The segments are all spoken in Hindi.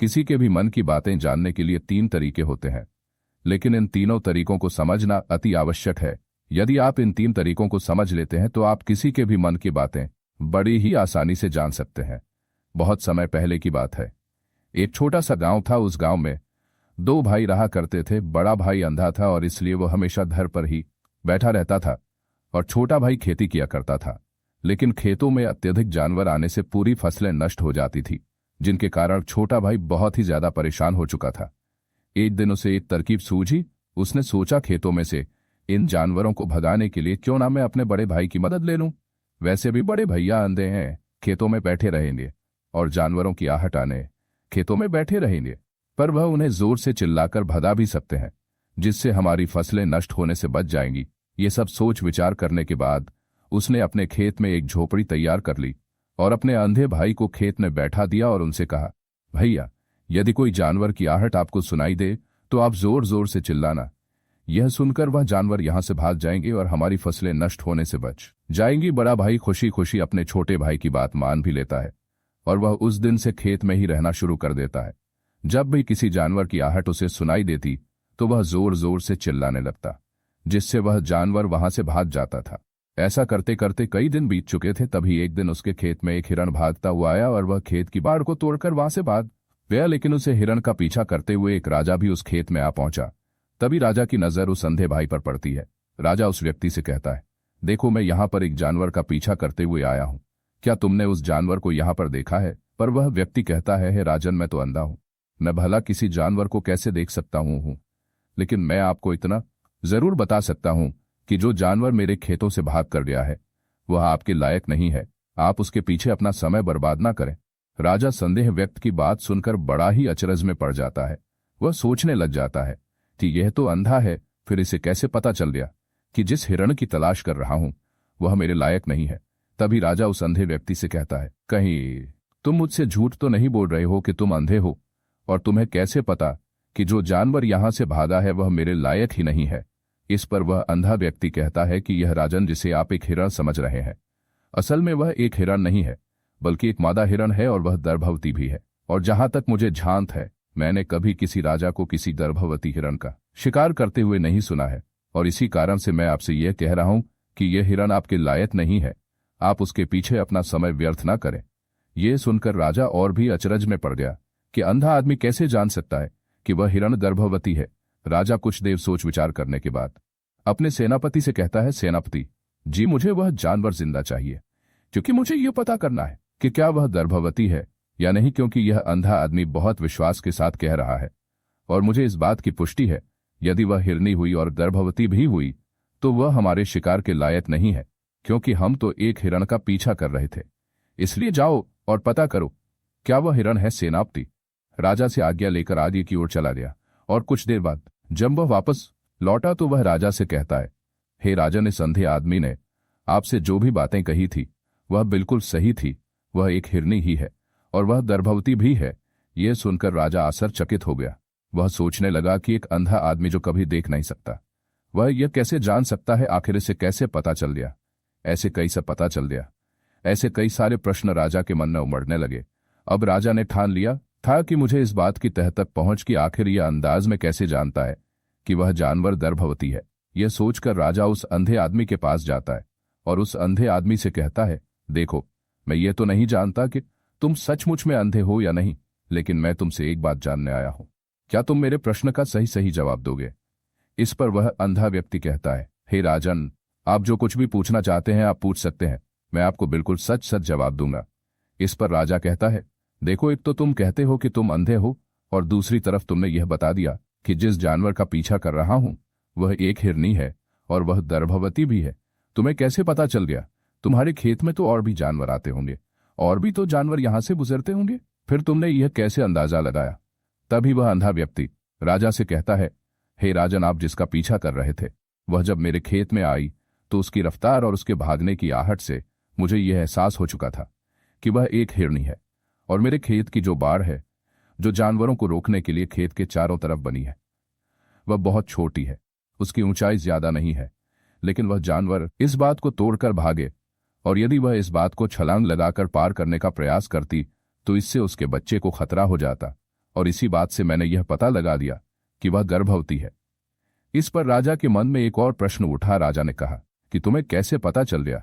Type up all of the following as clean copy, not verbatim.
किसी के भी मन की बातें जानने के लिए 3 तरीके होते हैं, लेकिन इन तीनों तरीकों को समझना अति आवश्यक है। यदि आप इन 3 तरीकों को समझ लेते हैं तो आप किसी के भी मन की बातें बड़ी ही आसानी से जान सकते हैं। बहुत समय पहले की बात है। एक छोटा सा गांव था। उस गांव में 2 भाई रहा करते थे। बड़ा भाई अंधा था और इसलिए वो हमेशा घर पर ही बैठा रहता था और छोटा भाई खेती किया करता था। लेकिन खेतों में अत्यधिक जानवर आने से पूरी फसलें नष्ट हो जाती थी, जिनके कारण छोटा भाई बहुत ही ज्यादा परेशान हो चुका था। एक दिन उसे एक तरकीब सूझी। उसने सोचा, खेतों में से इन जानवरों को भगाने के लिए क्यों ना मैं अपने बड़े भाई की मदद ले लूं। वैसे भी बड़े भैया अंधे हैं, खेतों में बैठे रहेंगे और जानवरों की आहट आने खेतों में बैठे रहेंगे, पर वह उन्हें जोर से चिल्लाकर भगा भी सकते हैं, जिससे हमारी फसलें नष्ट होने से बच जाएंगी। ये सब सोच विचार करने के बाद उसने अपने खेत में एक झोपड़ी तैयार कर ली और अपने अंधे भाई को खेत में बैठा दिया और उनसे कहा, भैया, यदि कोई जानवर की आहट आपको सुनाई दे तो आप जोर जोर से चिल्लाना। यह सुनकर वह जानवर यहां से भाग जाएंगे और हमारी फसलें नष्ट होने से बच जाएंगी। बड़ा भाई खुशी खुशी अपने छोटे भाई की बात मान भी लेता है और वह उस दिन से खेत में ही रहना शुरू कर देता है। जब भी किसी जानवर की आहट उसे सुनाई देती तो वह जोर जोर से चिल्लाने लगता, जिससे वह जानवर वहां से भाग जाता था। ऐसा करते करते कई दिन बीत चुके थे। तभी एक दिन उसके खेत में एक हिरण भागता हुआ आया और वह खेत की बाड़ को तोड़कर वहां से भाग गया। लेकिन उसे हिरण का पीछा करते हुए एक राजा भी उस खेत में आ पहुंचा। तभी राजा की नजर उस अंधे भाई पर पड़ती है। राजा उस व्यक्ति से कहता है, देखो, मैं यहां पर एक जानवर का पीछा करते हुए आया हूं, क्या तुमने उस जानवर को यहां पर देखा है? पर वह व्यक्ति कहता है, हे राजन, मैं तो अंधा हूं, मैं भला किसी जानवर को कैसे देख सकता हूं, लेकिन मैं आपको इतना जरूर बता सकता हूं कि जो जानवर मेरे खेतों से भाग कर गया है वह आपके लायक नहीं है। आप उसके पीछे अपना समय बर्बाद ना करें। राजा संदेह व्यक्त की बात सुनकर बड़ा ही अचरज में पड़ जाता है। वह सोचने लग जाता है कि यह तो अंधा है, फिर इसे कैसे पता चल गया कि जिस हिरण की तलाश कर रहा हूं वह मेरे लायक नहीं है। तभी राजा उस अंधे व्यक्ति से कहता है, कहीं तुम मुझसे झूठ तो नहीं बोल रहे हो कि तुम अंधे हो? और तुम्हें कैसे पता कि जो जानवर यहां से भागा है वह मेरे लायक ही नहीं है? इस पर वह अंधा व्यक्ति कहता है कि यह राजन, जिसे आप एक हिरण समझ रहे हैं, असल में वह एक हिरण नहीं है, बल्कि एक मादा हिरण है और वह गर्भवती भी है। और जहां तक मुझे झांत है, मैंने कभी किसी राजा को किसी गर्भवती हिरण का शिकार करते हुए नहीं सुना है, और इसी कारण से मैं आपसे यह कह रहा हूं कि यह हिरण आपके लायक नहीं है। आप उसके पीछे अपना समय व्यर्थ ना करें। यह सुनकर राजा और भी अचरज में पड़ गया कि अंधा आदमी कैसे जान सकता है कि वह हिरण गर्भवती है। राजा कुछ देर सोच विचार करने के बाद अपने सेनापति से कहता है, सेनापति जी, मुझे वह जानवर जिंदा चाहिए, क्योंकि मुझे यह पता करना है कि क्या वह गर्भवती है या नहीं, क्योंकि यह अंधा आदमी बहुत विश्वास के साथ कह रहा है और मुझे इस बात की पुष्टि है, यदि वह हिरनी हुई और गर्भवती भी हुई तो वह हमारे शिकार के लायक नहीं है, क्योंकि हम तो एक हिरण का पीछा कर रहे थे। इसलिए जाओ और पता करो क्या वह हिरण है। सेनापति राजा से आज्ञा लेकर आगे की ओर चला गया और कुछ देर बाद जब वह वापस लौटा तो वह राजा से कहता है, हे राजन, इस अंधे आदमी ने आपसे जो भी बातें कही थी वह बिल्कुल सही थी। वह एक हिरनी ही है और वह गर्भवती भी है। यह सुनकर राजा आश्चर्यचकित हो गया। वह सोचने लगा कि एक अंधा आदमी जो कभी देख नहीं सकता, वह यह कैसे जान सकता है? आखिर इसे कैसे पता चल गया? ऐसे कैसे पता चल गया? ऐसे कई सारे प्रश्न राजा के मन में उमड़ने लगे। अब राजा ने ठान लिया था कि मुझे इस बात की तह तक पहुंच कि आखिर यह अंदाज में कैसे जानता है कि वह जानवर गर्भवती है। यह सोचकर राजा उस अंधे आदमी के पास जाता है और उस अंधे आदमी से कहता है, देखो, मैं ये तो नहीं जानता कि तुम सचमुच में अंधे हो या नहीं, लेकिन मैं तुमसे एक बात जानने आया हूं। क्या तुम मेरे प्रश्न का सही सही जवाब दोगे? इस पर वह अंधा व्यक्ति कहता है, हे राजन, आप जो कुछ भी पूछना चाहते हैं आप पूछ सकते हैं, मैं आपको बिल्कुल सच सच जवाब दूंगा। इस पर राजा कहता है, देखो, एक तो तुम कहते हो कि तुम अंधे हो और दूसरी तरफ तुमने यह बता दिया कि जिस जानवर का पीछा कर रहा हूं वह एक हिरनी है और वह गर्भवती भी है। तुम्हें कैसे पता चल गया? तुम्हारे खेत में तो और भी जानवर आते होंगे, और भी तो जानवर यहां से गुजरते होंगे, फिर तुमने यह कैसे अंदाजा लगाया? तभी वह अंधा व्यक्ति राजा से कहता है, हे राजन, आप जिसका पीछा कर रहे थे वह जब मेरे खेत में आई तो उसकी रफ्तार और उसके भागने की आहट से मुझे यह एहसास हो चुका था कि वह एक हिरनी है। और मेरे खेत की जो बाड़ है, जो जानवरों को रोकने के लिए खेत के चारों तरफ बनी है, वह बहुत छोटी है, उसकी ऊंचाई ज्यादा नहीं है, लेकिन वह जानवर इस बात को तोड़कर भागे, और यदि वह इस बात को छलांग लगाकर पार करने का प्रयास करती तो इससे उसके बच्चे को खतरा हो जाता और इसी बात से मैंने यह पता लगा लिया कि वह गर्भवती है। इस पर राजा के मन में एक और प्रश्न उठा। राजा ने कहा कि तुम्हें कैसे पता चल गया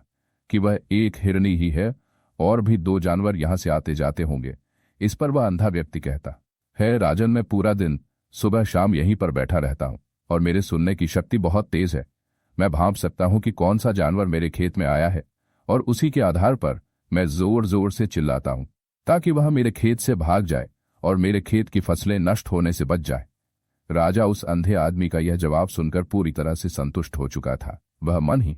कि वह एक हिरनी ही है, और भी 2 जानवर यहां से आते जाते होंगे। इस पर वह अंधा व्यक्ति कहता है, राजन, मैं पूरा दिन सुबह शाम यहीं पर बैठा रहता हूं और मेरे सुनने की शक्ति बहुत तेज है। मैं भांप सकता हूं कि कौन सा जानवर मेरे खेत में आया है, और उसी के आधार पर मैं जोर जोर से चिल्लाता हूं ताकि वह मेरे खेत से भाग जाए और मेरे खेत की फसलें नष्ट होने से बच जाए। राजा उस अंधे आदमी का यह जवाब सुनकर पूरी तरह से संतुष्ट हो चुका था। वह मन ही